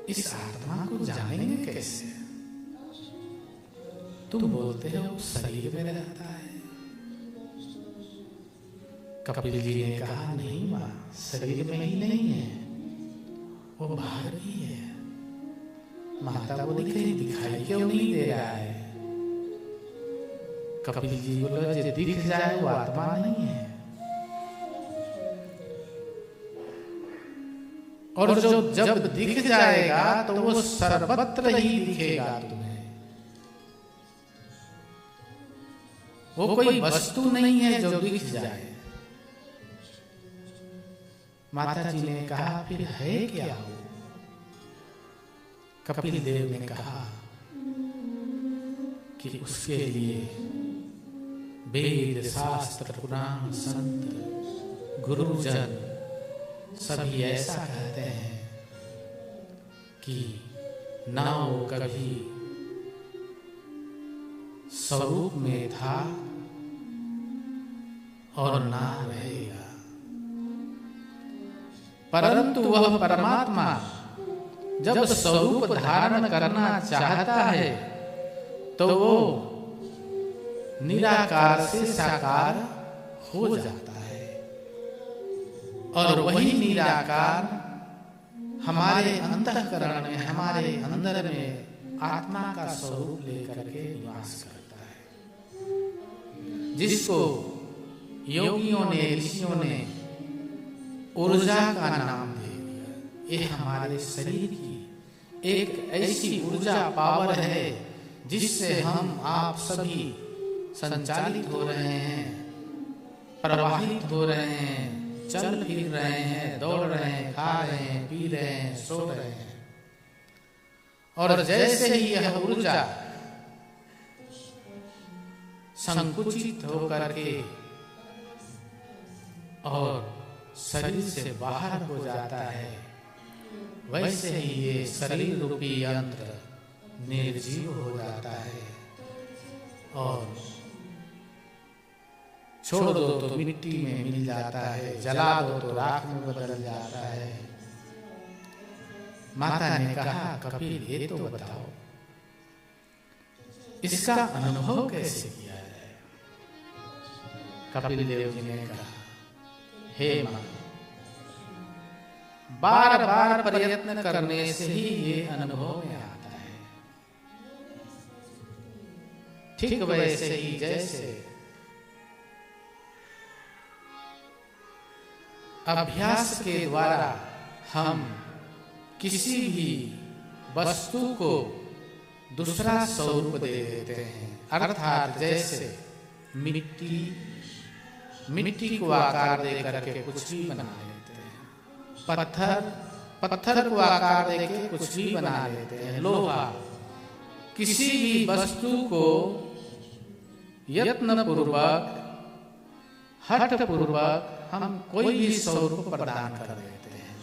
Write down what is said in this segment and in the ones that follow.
इस आत्मा को जानेंगे कैसे? तुम बोलते हो शरीर में रहता है। कपिल जी ने कहा नहीं माँ, शरीर में ही नहीं है, वो बाहर ही है। माता बोली कहीं दिखाई क्यों नहीं दे रहा है? कपिल जी बोले जो दिख जाए वो आत्मा नहीं है, और जो जब दिख जाएगा तो वो सर्वत्र ही दिखेगा तुम्हें। वो कोई वस्तु नहीं है जो दिख जाए। माता जी ने कहा फिर है क्या वो? कपिल देव ने कहा कि उसके लिए वेद शास्त्र पुराण संत गुरुजन सभी ऐसा कहते हैं कि ना वो कभी स्वरूप में था और ना रहेगा, परंतु वह परमात्मा जब स्वरूप धारण करना चाहता है तो वो निराकार से साकार हो जाता है, और वही निराकार हमारे अंतःकरण में, हमारे अंदर में आत्मा का स्वरूप लेकर के निवास करता है, जिसको योगियों ने, ऋषियों ने ऊर्जा का नाम दे दिया। ये हमारे शरीर की एक ऐसी ऊर्जा पावर है जिससे हम आप सभी संचालित हो रहे हैं, प्रवाहित हो रहे हैं, चल फिर रहे हैं, दौड़ रहे हैं, खा रहे हैं, पी रहे हैं, सो रहे हैं। और जैसे ही यह ऊर्जा संकुचित होकर के और शरीर से बाहर हो जाता है, वैसे ही ये शरीर रूपी यंत्र निर्जीव हो जाता है और छोड़ दो तो मिट्टी में मिल जाता है, जला दो तो राख में बदल जाता है। माता ने कहा कपिल ये तो बताओ इसका अनुभव कैसे किया है? कपिल देव जी ने कहा हे मां, बार बार प्रयत्न करने से ही ये अनुभव में आता है। ठीक वैसे ही जैसे अभ्यास के द्वारा हम किसी भी वस्तु को दूसरा स्वरूप दे देते हैं, अर्थात जैसे मिट्टी को आकार दे करके कुछ भी बना लेते हैं, पत्थर को आकार दे के कुछ भी बना लेते हैं, लोहा, किसी भी वस्तु को यत्न पूर्वक, हठ पूर्वक हम कोई भी स्वरूप प्रदान कर देते हैं।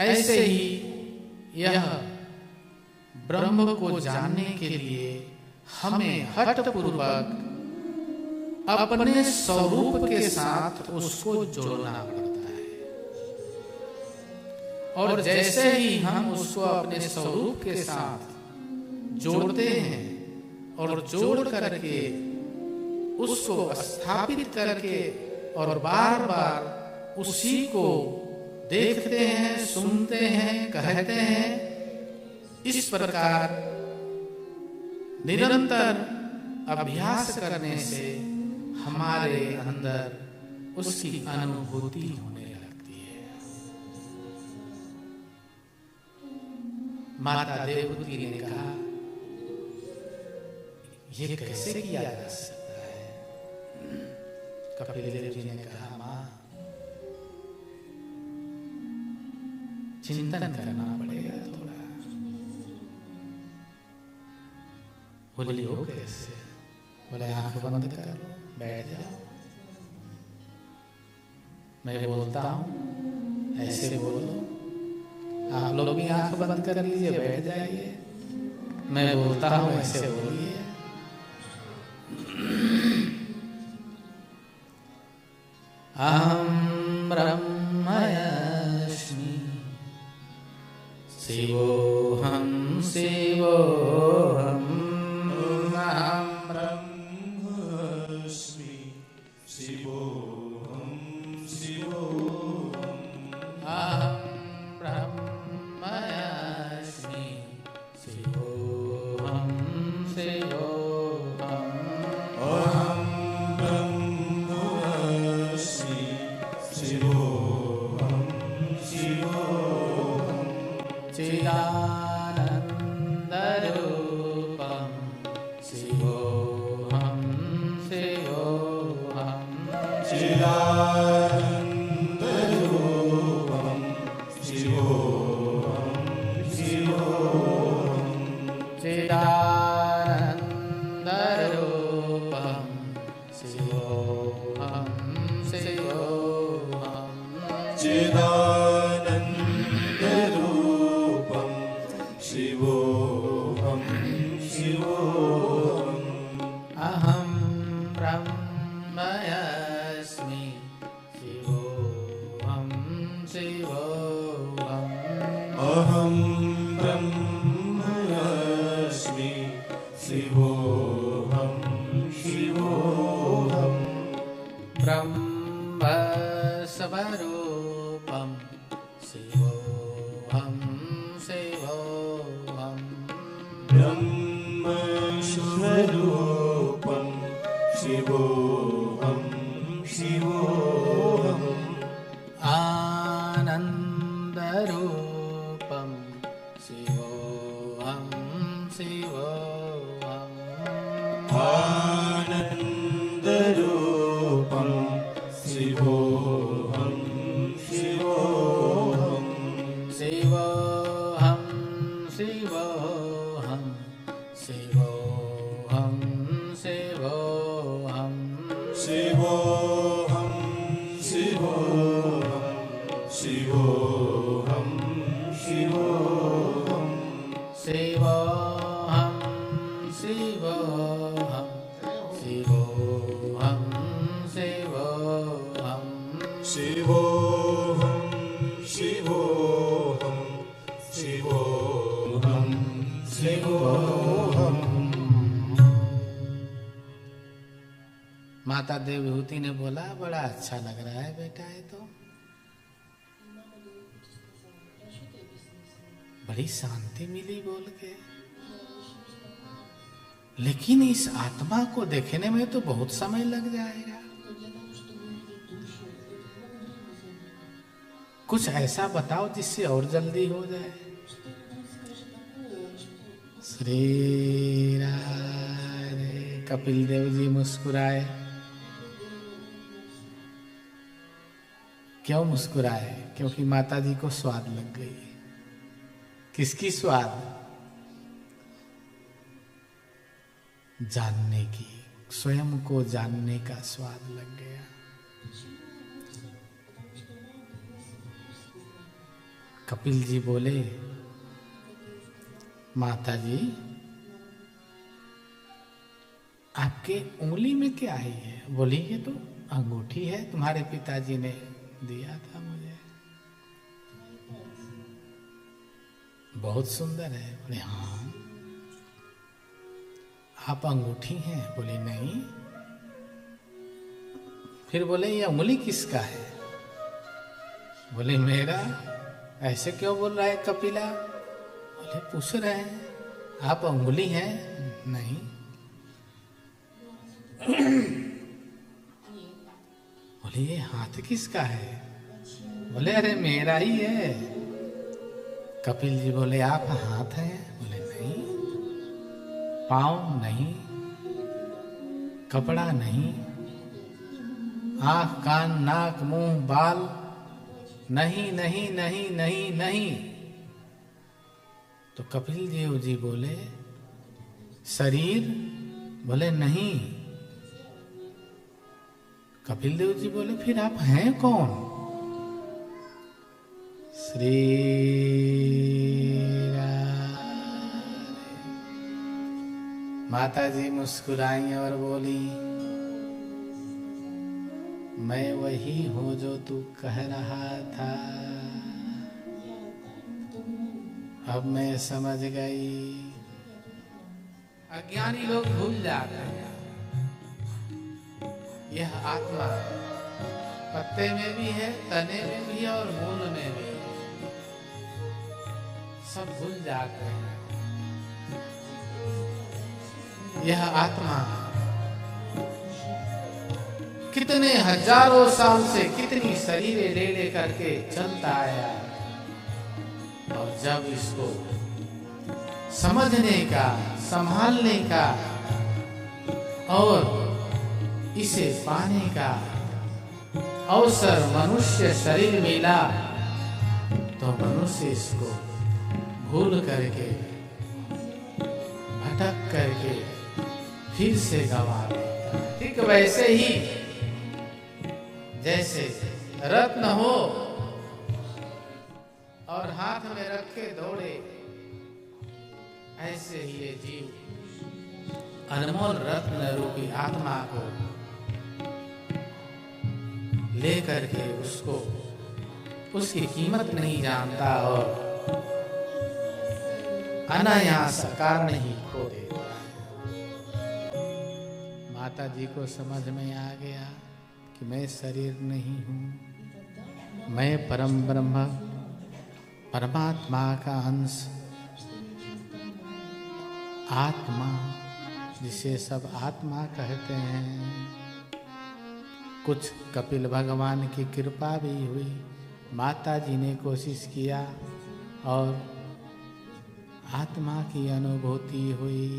ऐसे ही यह ब्रह्म को जानने के लिए हमें हठ पूर्वक अपने स्वरूप के साथ उसको जोड़ना पड़ता है, और जैसे ही हम उसको अपने स्वरूप के साथ जोड़ते हैं और जोड़ करके उसको स्थापित करके और बार बार उसी को देखते हैं, सुनते हैं, कहते हैं, इस प्रकार निरंतर अभ्यास करने से हमारे अंदर उसकी अनुभूति होने लगती है। माता देवहूति ने कहा ये कैसे किया जा सकता है? कपिल देव जी ने कहा मां, चिंतन करना पड़ेगा थोड़ा। बोली हो कैसे? बोले आंख बंद कर, बैठ जाओ, मैं बोलता हूं ऐसे बोलो। आप लोग भी आंख बंद कर लीजिए, बैठ जाइए, मैं बोलता हूं ऐसे बोलिए। अहं ब्रह्म शिवोऽहं शिवोऽहं अहं ब्रह्मास्मि शिवोऽहं शिवोऽहम् अहं ब्रह्मास्मि शिवोऽहं शिवोऽहम् अहं ब्रह्मास्मि शिवोऽहं शिवोऽहम् चिदानन्दरूपं शिवोऽहं शिवोऽहं चिदानन्दरूपं शिवोऽहं शिवोऽहम् चिदानन्दरूपं शिवोऽहं शिवोऽहं चिदानन्दरूपं शिवोऽहं शिवोऽहम् अहं ब्रह्मास्मि शिवोऽहं शिवोऽहम् अहं ब्रह्मास्मि शिवोऽहं शिवोऽहम् ब्रह्मस्वरूपं शिवोऽहं शिवोऽहम् ब्रह्मस्वरूपं शिवोऽहं शिवोऽहम् आनन्दरूपं शिवोऽहं शिवोऽहम् आनन्दरूपं शिवोऽहं शिवोऽहम् शिवोऽहं शिवोऽहं शिवोऽहं शिवोऽहं शिवोऽहं शिवोऽहं शिवोऽहं शिवोऽहम् शिवोऽहं शिवोऽहं शिवोऽहं शिवोऽहं शिवोऽहं शिवोऽहं शिवोऽहं शिवोऽहम् माता देवहूति ने बोला बड़ा अच्छा लग रहा है बेटा, है तो बड़ी शांति मिली बोल के, लेकिन इस आत्मा को देखने में तो बहुत समय लग जाएगा। कुछ ऐसा बताओ जिससे और जल्दी हो जाए। श्री राधे। कपिल देव जी मुस्कुराए। क्यों मुस्कुराए? क्योंकि माता जी को स्वाद लग गई। किसकी स्वाद? जानने की, स्वयं को जानने का स्वाद लग गया। कपिल जी बोले, माता जी आपके उंगली में क्या है? बोली ये तो अंगूठी है, तुम्हारे पिताजी ने दिया था मुझे, बहुत सुंदर है। बोले हाँ। आप अंगूठी हैं? बोले नहीं। फिर बोले ये उंगली किसका है? बोले मेरा। ऐसे क्यों बोल रहा है कपिला? बोले पूछ रहे हैं आप उंगली हैं? नहीं। बोले ये हाथ किसका है? बोले अरे मेरा ही है। कपिल जी बोले आप हाथ हैं? बोले नहीं। पाँव नहीं, कपड़ा नहीं, आँख कान नाक मुंह बाल नहीं नहीं नहीं नहीं नहीं। तो कपिल देव जी बोले शरीर? बोले नहीं। कपिल देव जी बोले फिर आप हैं कौन? श्री माता जी मुस्कुराई और बोली मैं वही हूं जो तू कह रहा था। अब मैं समझ गई। अज्ञानी लोग भूल जाते हैं यह आत्मा पत्ते में भी है, तने में भी है और मूल में भी है, सब भूल जाते हैं। यह आत्मा कितने हजारों साल से कितनी शरीरें ले ले करके चलता आया, और जब इसको समझने का, संभालने का और इसे पाने का अवसर मनुष्य शरीर मिला, तो मनुष्य इसको भूल करके, भटक करके फिर से गवा देता है। ठीक वैसे ही जैसे रत्न हो और हाथ में रखे दौड़े, ऐसे ही ये जीव अनमोल रत्न रूपी आत्मा को लेकर के उसको, उसकी कीमत नहीं जानता और अनायास कारण ही खो देता है। माता जी को समझ में आ गया कि मैं शरीर नहीं हूँ, मैं परम ब्रह्म परमात्मा का अंश, आत्मा जिसे सब आत्मा कहते हैं। कुछ कपिल भगवान की कृपा भी हुई, माता जी ने कोशिश किया और आत्मा की अनुभूति हुई।